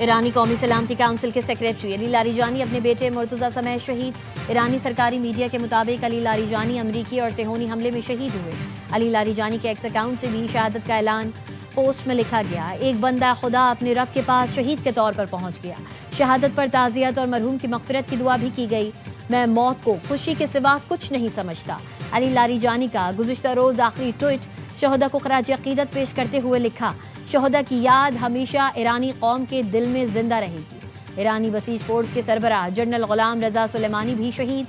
ईरानी कौमी सलामती काउंसिल के सेक्रेटरी अली लारीजानी अपने बेटे मुर्तज़ा समेत शहीद। ईरानी सरकारी मीडिया के मुताबिक अली लारीजानी अमरीकी और सेहोनी हमले में शहीद हुए। अली लारीजानी के एक्स अकाउंट से भी शहादत का ऐलान पोस्ट में लिखा गया। एक बंदा खुदा अपने रब के पास शहीद के तौर पर पहुंच गया। शहादत पर ताज़ियत और मरहूम की मग़फ़िरत की दुआ भी की गई। मैं मौत को खुशी के सिवा कुछ नहीं समझता। अली लारीजानी का गुज़िश्ता रोज़ आखिरी ट्वीट शहदा को ख़राज अक़ीदत पेश करते हुए लिखा, शहदा की याद हमेशा ईरानी कौम के दिल में जिंदा रहेगी। ईरानी बसीज फोर्स के सरबराह जनरल गुलाम रज़ा सुलेमानी भी शहीद।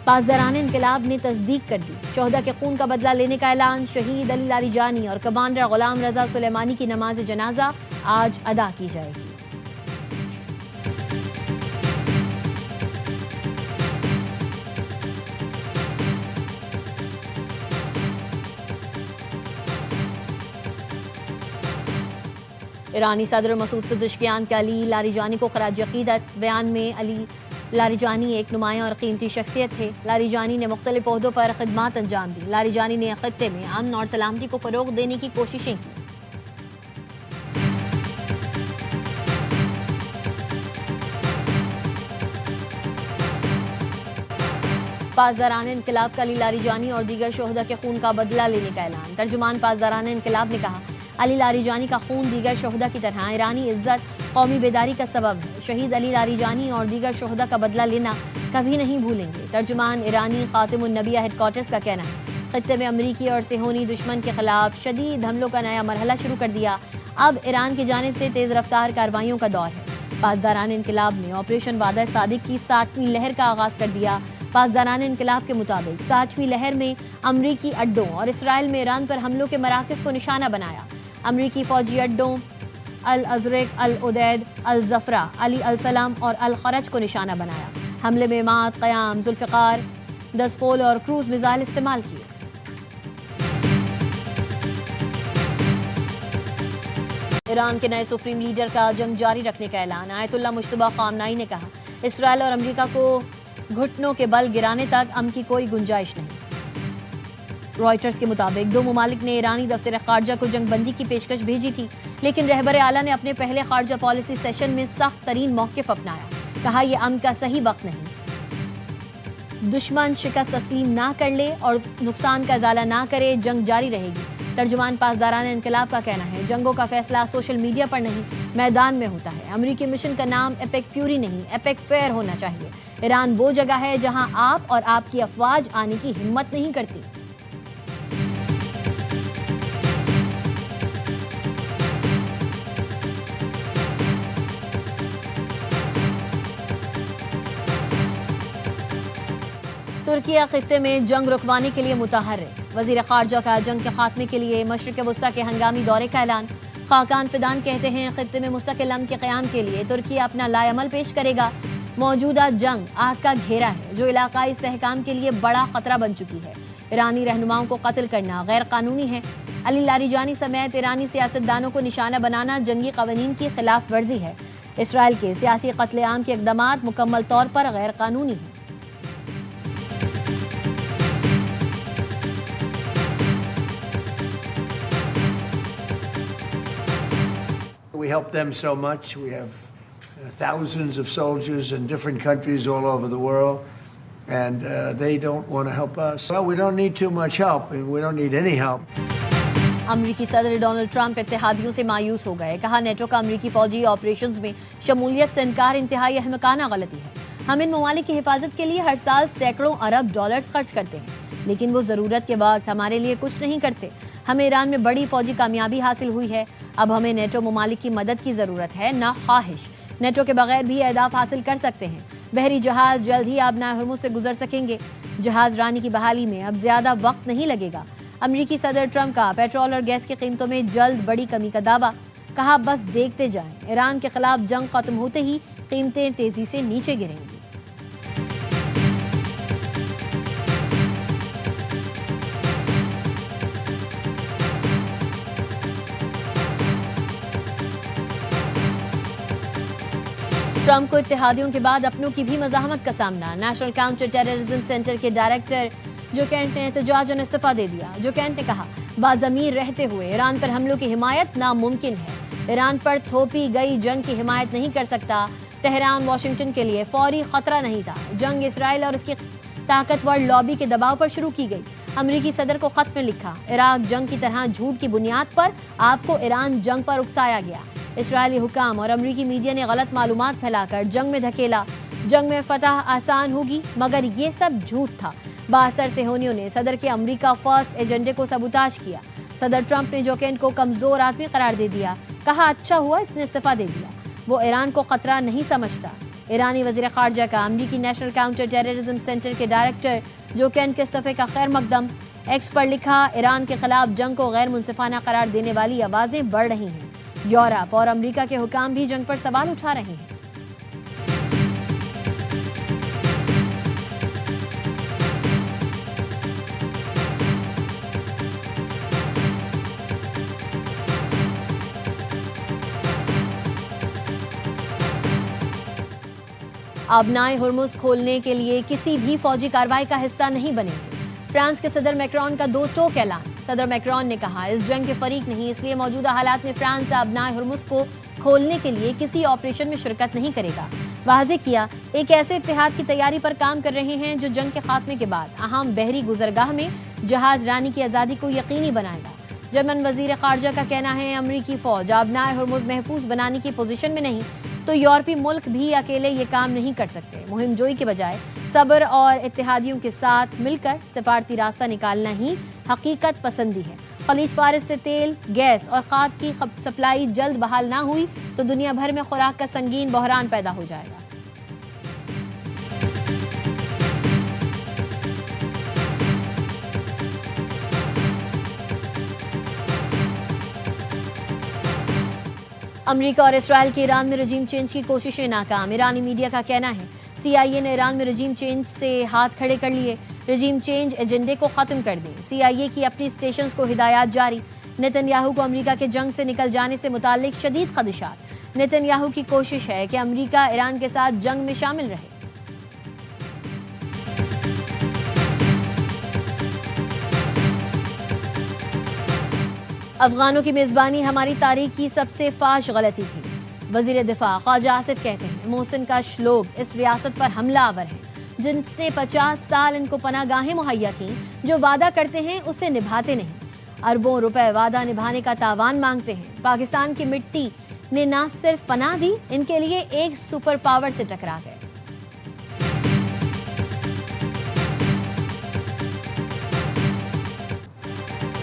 पासदारान इनकलाब ने तस्दीक कर दी, शहदा के खून का बदला लेने का ऐलान। शहीद अली लारीजानी और कमांडर गुलाम रज़ा सुलेमानी की नमाज जनाजा आज अदा की जाएगी। ईरानी सदर मसूद पज़ेश्कियान के अली लारीजानी को ख़राज अक़ीदत। बयान में अली लारीजानी एक नुमायाँ और क़ीमती शख्सियत थे। लारीजानी ने मुख्तलिफ ओहदों पर खिदमात अंजाम दी। लारीजानी ने ख़ित्ते में अमन और सलामती को फ़रोग़ देने की कोशिशें की। पासदारान इनकलाब का अली लारीजानी और दीगर शोहदा के खून का बदला लेने का ऐलान। तर्जुमान पासदारान इनकलाब ने कहा, अली लारीजानी का खून दीगर शोहदा की तरह ईरानी इज्जत कौमी बेदारी का सबब है। शहीद अली लारीजानी और दीगर शोहदा का बदला लेना कभी नहीं भूलेंगे। तर्जुमान ईरानी खातिमुन नबिया हेडक्वार्टर्स का कहना है, खित्ते में अमरीकी और सेहोनी दुश्मन के खिलाफ शदीद हमलों का नया मरहला शुरू कर दिया। अब ईरान की जानिब से तेज़ रफ्तार कार्रवाइयों का दौर है। पासदारान इनकलाब ने ऑपरेशन वादा सादिक की 60वीं लहर का आगाज़ कर दिया। पासदारान इनकलाब के मुताबिक 60वीं लहर में अमरीकी अड्डों और इसराइल में ईरान पर हमलों के मराकज़ को निशाना बनाया। अमरीकी फौजी अड्डों अल अज़रक, अल उदैद, अल ज़फ़रा, अली अल सलाम और अल खरज को निशाना बनाया। हमले में मात, क़याम, जुल्फ़िकार, दसपोल और क्रूज़ मिज़ाइल इस्तेमाल किए। ईरान के नए सुप्रीम लीडर का जंग जारी रखने का ऐलान। आयतुल्लाह मुश्तबा ख़ामनाई ने कहा, इसराइल और अमरीका को घुटनों के बल गिराने तक अमन की कोई गुंजाइश नहीं। रॉयटर्स के मुताबिक दो मुमालिक ने ईरानी दफ्तर खारजा को जंगबंदी की पेशकश भेजी थी, लेकिन रहबर आला ने अपने पहले खारजा पॉलिसी सेशन में सख्त तरीन मौक़िफ़ अपनाया। कहा, यह अमन का सही वक्त नहीं। दुश्मन शिकस्त तस्लीम ना कर ले और नुकसान का इजाला ना करे, जंग जारी रहेगी। तर्जुमान पासदारान इनकलाब का कहना है, जंगों का फैसला सोशल मीडिया पर नहीं मैदान में होता है। अमरीकी मिशन का नाम एपेक फ्यूरी नहीं, एपेक फेयर होना चाहिए। ईरान वो जगह है जहां आप और आपकी अफवाज आने की हिम्मत नहीं करती। तुर्किया खित्ते में जंग रुकवाने के लिए मुतहर्रिक। वज़ीर ख़ारजा का जंग के खात्मे के लिए मशरिक़ वस्ता के हंगामी दौरे का ऐलान। खाकान फिदान कहते हैं, खित्ते में मुस्तकिल अमन के क़याम के लिए तुर्किया अपना लाएअमल पेश करेगा। मौजूदा जंग आग का घेरा है जो इलाकाई इस्तेहकाम के लिए बड़ा खतरा बन चुकी है। ईरानी रहनुमाओं को कत्ल करना गैर कानूनी है। अली लारीजानी समेत ईरानी सियासतदानों को निशाना बनाना जंगी कवानीन की खिलाफ वर्जी है। इसराइल के सियासी कत्लेआम के इक़दामात मुकम्मल तौर पर गैर कानूनी हैं। We help them so much. We have thousands of soldiers in different countries all over the world, and they don't want to help us. Well, we don't need too much help, and we don't need any help. अमरीकी सदर Donald Trump इत्तेहादियों से मायूस हो गए। कहा, NATO का अमरीकी फौजी ऑपरेशंस में शमूलियत से इनकार इंतहाई अहमकाना गलती है। हम इन ममालिक की हिफाजत के लिए हर साल सैकड़ों अरब डॉलर्स खर्च करते हैं, लेकिन वो ज़रूरत के वक्त हमारे लिए कुछ नहीं करते। हमें ईरान में बड़ी फौजी कामयाबी हासिल हुई है। अब हमें नेटो ममालिक की मदद की ज़रूरत है, ना ख्वाहिश। नेटो के बगैर भी अहदाफ हासिल कर सकते हैं। बहरी जहाज जल्द ही आबनाए हुर्मुज़ से गुजर सकेंगे। जहाज रानी की बहाली में अब ज़्यादा वक्त नहीं लगेगा। अमरीकी सदर ट्रंप का पेट्रोल और गैस की कीमतों में जल्द बड़ी कमी का दावा। कहा, बस देखते जाएं, ईरान के खिलाफ जंग खत्म होते ही कीमतें तेजी से नीचे गिरेंगी। ट्रंप को इत्तेहादियों के बाद अपनों की भी मज़ाहमत का सामना। नेशनल काउंटर टेररिज्म सेंटर के डायरेक्टर जो कैंट ने एहतजाजन इस्तीफा दे दिया। जो कैंट ने कहा, बाज़मीर रहते हुए ईरान पर हमलों की हिमायत नामुमकिन है। ईरान पर थोपी गई जंग की हिमायत नहीं कर सकता। तेहरान वाशिंगटन के लिए फौरी खतरा नहीं था। जंग इसराइल और उसकी ताकतवर लॉबी के दबाव पर शुरू की गई। अमरीकी सदर को खत में लिखा, इराक जंग की तरह झूठ की बुनियाद पर आपको ईरान जंग पर उकसाया गया। इसराइली हुकाम और अमरीकी मीडिया ने गलत मालूमात फैलाकर जंग में धकेला। जंग में फतह आसान होगी, मगर ये सब झूठ था। बासर सेहोनियों ने सदर के अमरीका फर्स्ट एजेंडे को सबूताज किया। सदर ट्रंप ने जोकेंट को कमजोर आदमी करार दे दिया। कहा, अच्छा हुआ इसने इस्तीफा दे दिया, वो ईरान को खतरा नहीं समझता। ईरानी वजीर खारजा का अमरीकी नेशनल काउंटर टेररिज्म सेंटर के डायरेक्टर जोकेंट के इस्तीफे का खैर मकदम। एक्स पर लिखा, ईरान के खिलाफ जंग को गैर मुनसिफाना करार देने वाली आवाजें बढ़ रही हैं। यूरोप और अमरीका के हुकाम भी जंग पर सवाल उठा रहे हैं। आबनाए हुर्मुज़ खोलने के लिए किसी भी फौजी कार्रवाई का हिस्सा नहीं बनेंगे। फ्रांस के सदर मैक्रोन का दो टोक ऐलान। सदर मैक्रोन ने कहा, इस जंग के फरीक नहीं, इसलिए मौजूदा हालात में फ्रांस आबनाए हुर्मुज़ को खोलने के लिए किसी ऑपरेशन में शिरकत नहीं करेगा। वाज़े किया, एक ऐसे इत्तेहाद की तैयारी पर काम कर रहे हैं जो जंग के खात्मे के बाद अहम बहरी गुजरगाह में जहाज रानी की आज़ादी को यकीनी बनाएगा। जर्मन वजीर खारजा का कहना है, अमरीकी फौज आबनाए हुर्मुज़ महफूज बनाने की पोजीशन में नहीं तो यूरोपीय मुल्क भी अकेले ये काम नहीं कर सकते। मुहिम जोई के बजाय सब्र और इत्तेहादियों के साथ मिलकर सिफारती रास्ता निकालना ही हकीकत पसंदी है। खलीज फारिस से तेल, गैस और खाद की सप्लाई जल्द बहाल ना हुई तो दुनिया भर में खुराक का संगीन बहरान पैदा हो जाएगा। अमेरिका और इसराइल की ईरान में रजीम चेंज की कोशिशें नाकाम। ईरानी मीडिया का कहना है, CIA ने ईरान में रजीम चेंज से हाथ खड़े कर लिए। रजीम चेंज एजेंडे को खत्म कर दें। CIA की अपनी स्टेशंस को हिदायत जारी। नेतन्याहू को अमेरिका के जंग से निकल जाने से मुताल्लिक शदीद खदशात। नेतन्याहू की कोशिश है कि अमेरिका ईरान के साथ जंग में शामिल रहे। अफगानों की मेजबानी हमारी तारीख की सबसे फाश गलती थी। वजीर दिफा ख्वाजा आसिफ कहते हैं, मोहसिन का श्लोक इस रियासत पर हमलावर है, जिसने 50 साल इनको पनागाहें मुहैया की, जो वादा करते हैं उसे निभाते नहीं। अरबों रुपए वादा निभाने का तावान मांगते हैं। पाकिस्तान की मिट्टी ने न सिर्फ पनाह दी, इनके लिए एक सुपर पावर से टकरा गए।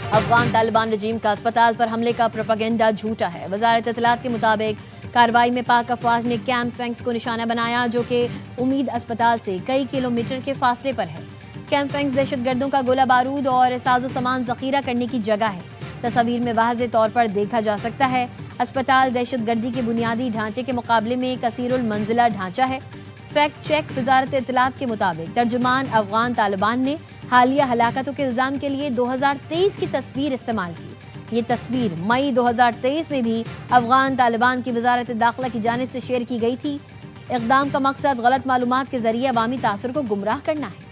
अफगान तालिबान रजीम का अस्पताल पर हमले का प्रोपेगेंडा झूठा है। वजारत इत्तलात के मुताबिक कार्रवाई में पाक अफवाज ने कैंप फैंक्स को निशाना बनाया, जो कि उम्मीद अस्पताल से कई किलोमीटर के फासले पर है। कैंप फैंक्स दहशतगर्दों का गोला बारूद और साजो सामान जखीरा करने की जगह है। तस्वीर में वाज़े तौर पर देखा जा सकता है, अस्पताल दहशतगर्दी के बुनियादी ढांचे के मुकाबले में कसीरुल मंजिला ढांचा है। फैक्ट चेक वजारत इत्तलात के मुताबिक तर्जुमान अफगान तालिबान ने हालिया हलाकतों के इल्जाम के लिए 2023 की तस्वीर इस्तेमाल की। ये तस्वीर मई 2023 में भी अफगान तालिबान की वजारत दाखिला की जानिब से शेयर की गई थी। इक़दाम का मकसद गलत मालूमात के जरिए अवामी तासुर को गुमराह करना है।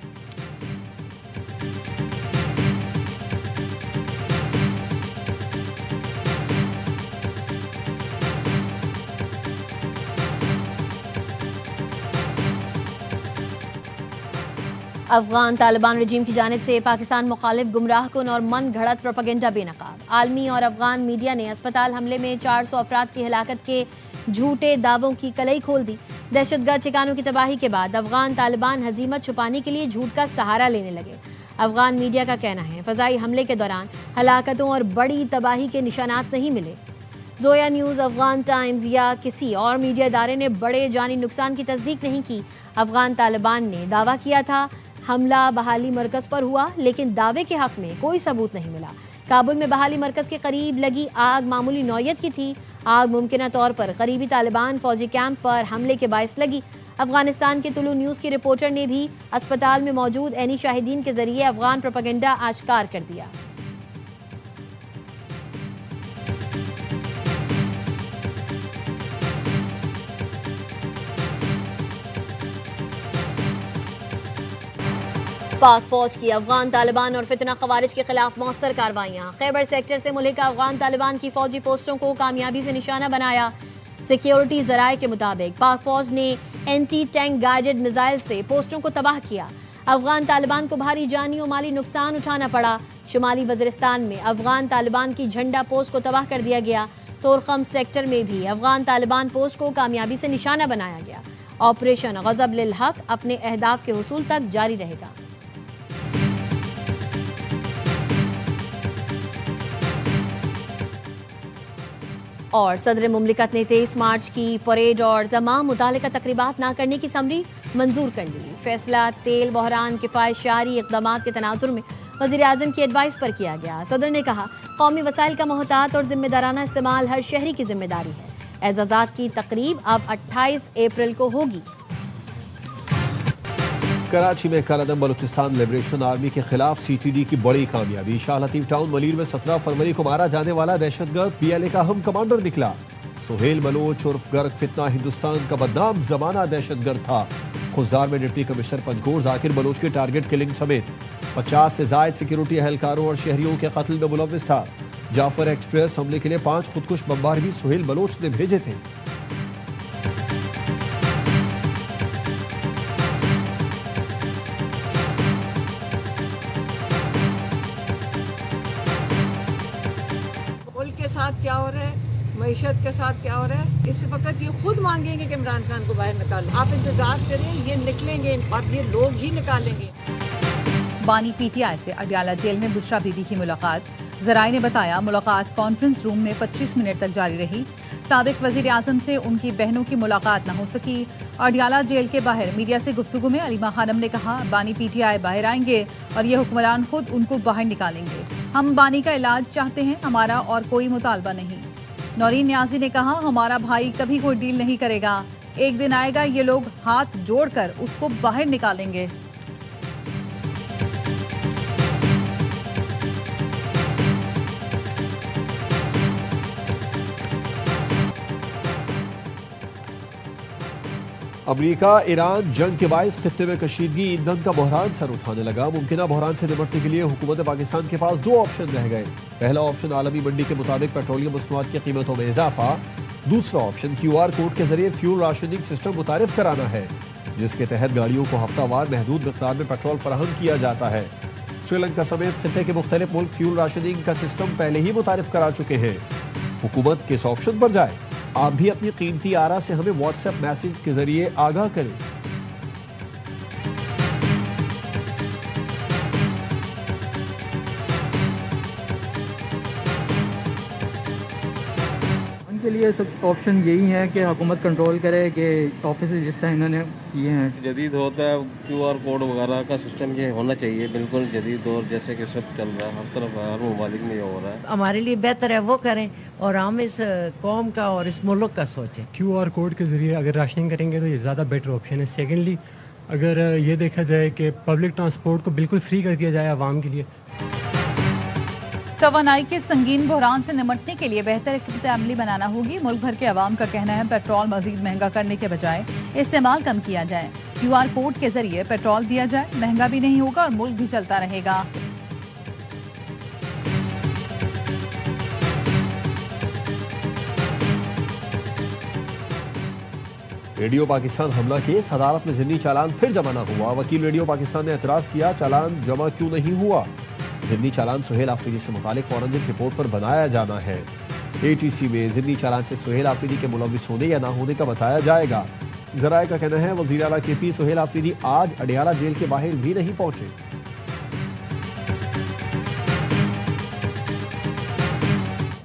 अफगान तालिबान रजीम की जानिब से पाकिस्तान मुखालिफ गुमराह कुन और मन घड़त प्रोपेगेंडा बेनकाब। आलमी और अफगान मीडिया ने अस्पताल हमले में 400 अफराद की हलाकत के झूठे दावों की कलई खोल दी। दहशतगर्द ठिकानों की तबाही के बाद अफगान तालिबान हजीमत छुपाने के लिए झूठ का सहारा लेने लगे। अफगान मीडिया का कहना है, फजाई हमले के दौरान हलाकतों और बड़ी तबाही के निशानात नहीं मिले। जोया न्यूज़, अफगान टाइम्स या किसी और मीडिया इदारे ने बड़े जानी नुकसान की तस्दीक नहीं की। अफगान तालिबान ने दावा किया था हमला बहाली मरकज पर हुआ, लेकिन दावे के हक में कोई सबूत नहीं मिला। काबुल में बहाली मरकज के करीब लगी आग मामूली नौयत की थी। आग मुमकिन तौर पर करीबी तालिबान फौजी कैंप पर हमले के बायस लगी। अफगानिस्तान के तुलु न्यूज़ की रिपोर्टर ने भी अस्पताल में मौजूद ऐनी शाहिदीन के जरिए अफगान प्रोपेगेंडा आश्कार कर दिया। पाक फौज की अफगान तालिबान और फितना खवारिज के खिलाफ मौसर कार्रवाइयां। खैबर सेक्टर से मुल्क अफगान तालिबान की फौजी पोस्टों को कामयाबी से निशाना बनाया। सिक्योरिटी जराये के मुताबिक पाक फौज ने एंटी टैंक गाइडेड मिसाइल से पोस्टों को तबाह किया। अफगान तालिबान को भारी जानी और माली नुकसान उठाना पड़ा। शुमाली वजीरिस्तान में अफगान तालिबान की झंडा पोस्ट को तबाह कर दिया गया। तोरखम सेक्टर में भी अफगान तालिबान पोस्ट को कामयाबी से निशाना बनाया गया। ऑपरेशन गज़ब लिल हक अपने अहदाफ के हुसूल तक जारी रहेगा। और सदर मुमलिकत ने 23 मार्च की परेड और तमाम मुतालिका तकरीबात ना करने की समरी मंजूर कर ली। फैसला तेल बहरान किफ़ायत शारी इक़दामात के तनाजुर में वज़ीर आज़म की एडवाइस पर किया गया। सदर ने कहा, कौमी वसाइल का मोहतात और जिम्मेदाराना इस्तेमाल हर शहरी की जिम्मेदारी है। एजाज़ात की तकरीब अब 28 अप्रैल को होगी। कराची में कलअदम बलूचिस्तान लिबरेशन आर्मी के खिलाफ CTD की बड़ी कामयाबी। शाह लतीफ टाउन मलीर में 17 फरवरी को मारा जाने वाला दहशतगर्द PLA का अहम कमांडर निकला। सुहेल बलोच उर्फ गर्ग फितना हिंदुस्तान का बदनाम जमाना दहशतगर्द था। खुजदार में डिप्टी कमिश्नर पंजगोर जाकिर बलोच के टारगेट किलिंग समेत 50 से जायद सिक्योरिटी एहलकारों और शहरियों के कत्ल में मुलव्विस था। जाफर एक्सप्रेस हमले के लिए 5 खुदकुश बमबार भी सुहेल बलोच ने भेजे थे। मुल्क के साथ क्या हो रहा है, मईशत के साथ क्या हो रहा है, इस वक्त ये खुद मांगेंगे कि इमरान खान को बाहर निकालें। आप इंतजार करें, ये निकलेंगे और ये लोग ही निकालेंगे। बानी PTI से अडियाला जेल में बुशरा बीबी की मुलाकात। जराये ने बताया, मुलाकात कॉन्फ्रेंस रूम में 25 मिनट तक जारी रही। साबिक वजीर आजम से उनकी बहनों की मुलाकात न हो सकी। अडियाला जेल के बाहर मीडिया से गुफ्तगू में अलीमा खानम ने कहा, बानी PTI बाहर आएंगे और ये हुक्मरान खुद उनको बाहर निकालेंगे। हम बानी का इलाज चाहते हैं, हमारा और कोई मुतालबा नहीं। नौरीन न्याजी ने कहा, हमारा भाई कभी कोई डील नहीं करेगा। एक दिन आएगा ये लोग हाथ जोड़कर उसको बाहर निकालेंगे। अमेरिका ईरान जंग के बायस खित्ते में कशीदगी ईंधन का बहरान सर उठाने लगा। मुमकिना बहरान से निपटने के लिए हुकूमत पाकिस्तान के पास 2 ऑप्शन रह गए। पहला ऑप्शन आलमी मंडी के मुताबिक पेट्रोलियम मसनूआत की कीमतों में इजाफा। दूसरा ऑप्शन QR कोड के जरिए फ्यूल राशनिंग सिस्टम मुतारिफ कराना है, जिसके तहत गाड़ियों को हफ्तावार महदूद मिकदार में पेट्रोल फराहम किया जाता है। श्रीलंका समेत खित्ते के मुख्तलिफ मुल्क फ्यूल राशनिंग का सिस्टम पहले ही मुतारिफ करा चुके हैं। हुकूमत किस ऑप्शन पर जाए? आप भी अपनी कीमती आरा से हमें व्हाट्सएप मैसेज के जरिए आगाह करें। उनके लिए सब ऑप्शन यही है कि हुकूमत कंट्रोल करे कि ऑफिस जिस तरह इन्होंने किए हैं। जदीद होता है QR कोड वगैरह का सिस्टम ये होना चाहिए, बिल्कुल जदीद दौर जैसे कि सब चल रहा है, हर तरफ हर ममालिक में ये हो रहा है। हमारे लिए बेहतर है वो करें और हम इस कौम का और इस मुल्क का सोचें। QR कोड के ज़रिए अगर राशनिंग करेंगे तो ये ज़्यादा बेटर ऑप्शन है। सेकेंडली, अगर ये देखा जाए कि पब्लिक ट्रांसपोर्ट को बिल्कुल फ्री कर दिया जाए आवाम के लिए। तवानाई के संगीन बहरान से निपटने के लिए बेहतर हिकमत अमली बनाना होगी। मुल्क भर के अवाम का कहना है, पेट्रोल मजीद महंगा करने के बजाय इस्तेमाल कम किया जाए। QR कोड के जरिए पेट्रोल दिया जाए, महंगा भी नहीं होगा और मुल्क भी चलता रहेगा। रेडियो पाकिस्तान हमला केस अदालत में ज़िम्नी चालान फिर जमा न हुआ। वकील रेडियो पाकिस्तान ने एतराज़ किया, चालान जमा क्यों नहीं हुआ? ज़िम्नी चालान सुहेल आफरीदी से मुतालिक फॉरेंसिक रिपोर्ट पर बनाया जाना है। ATC में ज़िम्नी चालान से सुहेल आफरीदी के मुलव्विस होने या ना होने का बताया जाएगा। जराये का कहना है, वज़ीर आला KP सुहेल आफरीदी आज अडियाला जेल के बाहर भी नहीं पहुंचे।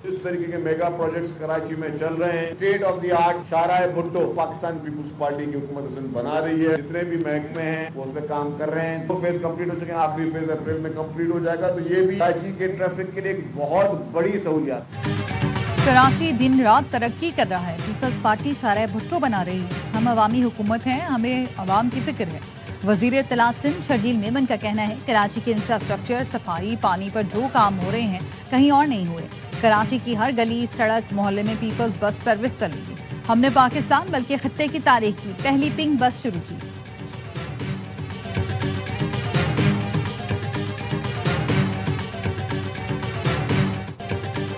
इस तरीके के मेगा प्रोजेक्ट्स कराची में चल रहे हैं। स्टेट ऑफ द आर्ट शाहराह भुट्टो पाकिस्तान पीपुल्स पार्टी की हुकूमत हुसैन बना रही है। जितने भी महकमे हैं वो उस पर काम कर रहे हैं। 2 फेज कंप्लीट हो चुके हैं, आखिरी फेज अप्रैल में कंप्लीट हो जाएगा। तो ये भी कराची के ट्रैफिक के लिए एक बहुत बड़ी सहूलियत। कराची दिन रात तरक्की कर रहा है। पीपल्स पार्टी शाहराह भुट्टो बना रही है। हम अवामी हुकूमत हैं, हमें अवाम की फिक्र है। वजीर इत्तलात सिंध शर्जील मेमन का कहना है, कराची के इंफ्रास्ट्रक्चर, सफाई, पानी पर जो काम हो रहे हैं कहीं और नहीं हुए। कराची की हर गली, सड़क, मोहल्ले में पीपल्स बस सर्विस चलेगी। हमने पाकिस्तान बल्कि खित्ते की तारीख की पहली पिंक बस शुरू की।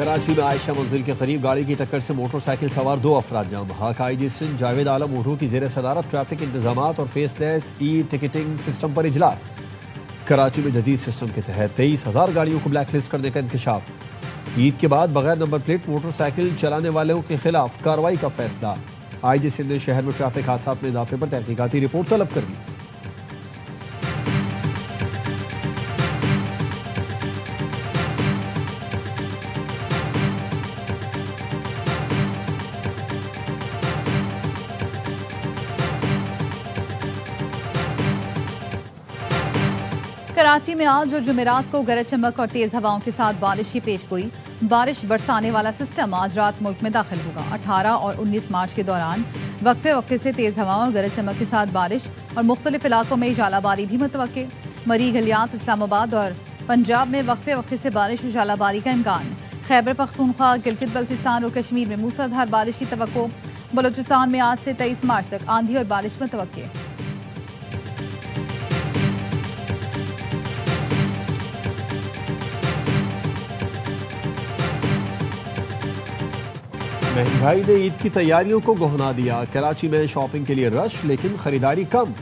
कराची में आयशा मंजिल के करीब गाड़ी की टक्कर से मोटरसाइकिल सवार 2 अफराद जाम। हक आईजी सिंध जावेद आलम ओढ़ू की जेर सदारत ट्रैफिक इंतजामात और फेसलेस ई टिकटिंग सिस्टम पर इजलास। कराची में जदीद सिस्टम के तहत 23,000 गाड़ियों को ब्लैकलिस्ट करने का इंकशाफ। ईद के बाद बगैर नंबर प्लेट मोटरसाइकिल चलाने वालों के खिलाफ कार्रवाई का फैसला। आईजी सिंध ने शहर में ट्रैफिक हादसा में इजाफे पर तहकीकाती रिपोर्ट तलब कर दी। कराची में आज और जुमेरात को गरज चमक और तेज हवाओं के साथ बारिश की पेशगोई। बारिश बरसाने वाला सिस्टम आज रात मुल्क में दाखिल होगा। 18 और 19 मार्च के दौरान वक्फे वक्फे से तेज हवाओं और गरज चमक के साथ बारिश और मुख्तलिफ इलाकों में जालाबारी भी मुतवक्के। मरी गलियात, इस्लामाबाद और पंजाब में वक्फे वक्फे से बारिश और जालाबारी का इम्कान। खैबर पख्तूनख्वा, गिलगित बल्तिस्तान और कश्मीर में मूसलाधार बारिश की तवक्को। बलूचिस्तान में आज से 23 मार्च तक आंधी और बारिश मुतवक्के। महंगाई ने ईद की तैयारियों को गोहना दिया। कराची में शॉपिंग के लिए रश, लेकिन खरीदारी कम।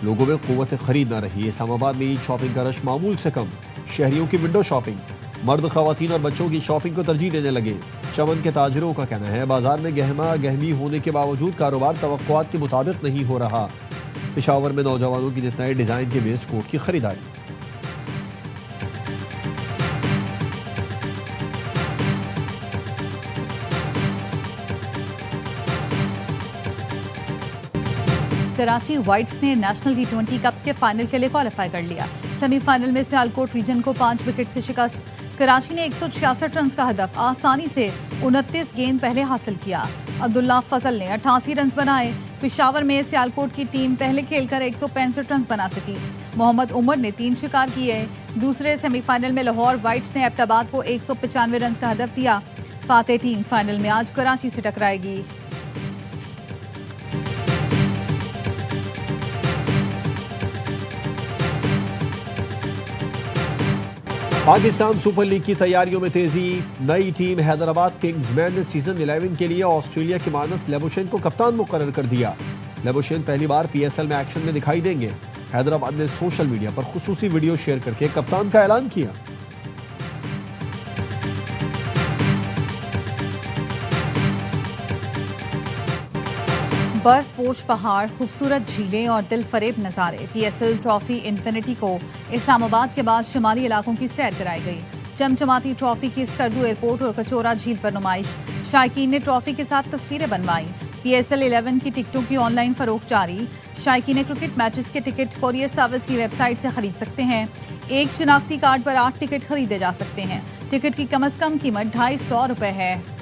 लोगों में कुव्वत खरीद न रही। इस्लामाबाद में ईद शॉपिंग का रश मामूल से कम। शहरियों की विंडो शॉपिंग, मर्द, खवातीन और बच्चों की शॉपिंग को तरजीह देने लगे। चमन के ताजरों का कहना है बाजार में गहमा गहमी होने के बावजूद कारोबार तवक्कुआत के मुताबिक नहीं हो रहा। पेशावर में नौजवानों की नए डिजाइन के वेस्ट कोट की खरीदारी। कराची वाइट्स ने नेशनल T20 कप के फाइनल के लिए क्वालिफाई कर लिया। सेमीफाइनल में सियालकोट रीजन को 5 विकेट से शिकस्त। कराची ने 166 रन का हदफ आसानी से 29 गेंद पहले हासिल किया। अब्दुल्ला फजल ने 88 रन बनाए। पेशावर में सियालकोट की टीम पहले खेलकर 165 रन बना सकी। मोहम्मद उमर ने 3 शिकार किए। दूसरे सेमीफाइनल में लाहौर वाइट्स ने एबटाबाद को 195 रन का हदफ दिया। फातेह टीम फाइनल में आज कराची से टकराएगी। पाकिस्तान सुपर लीग की तैयारियों में तेजी। नई टीम हैदराबाद किंग्समैन ने सीजन 11 के लिए ऑस्ट्रेलिया के मार्नस लेबुशेन को कप्तान मुकर्रर कर दिया। लेबुशेन पहली बार PSL में एक्शन में दिखाई देंगे। हैदराबाद ने सोशल मीडिया पर खुसूसी वीडियो शेयर करके कप्तान का ऐलान किया। बर्फपोश पहाड़, खूबसूरत झीलें और दिल फरेब नज़ारे। PSL ट्रॉफी इन्फिनिटी को इस्लामाबाद के बाद शुमाली इलाकों की सैर कराई गई। चमचमाती ट्रॉफी की स्कर्दू एयरपोर्ट और कचोरा झील पर नुमाइश। शायकीन ने ट्रॉफी के साथ तस्वीरें बनवाई। PSL 11 की टिकटों की ऑनलाइन फरोख्त जारी। शायकीन क्रिकेट मैचेस के टिकट कोरियर सर्विस की वेबसाइट से खरीद सकते हैं। एक शिनाख्ती कार्ड पर 8 टिकट खरीदे जा सकते हैं। टिकट की कम से कम कीमत 250 रुपए है।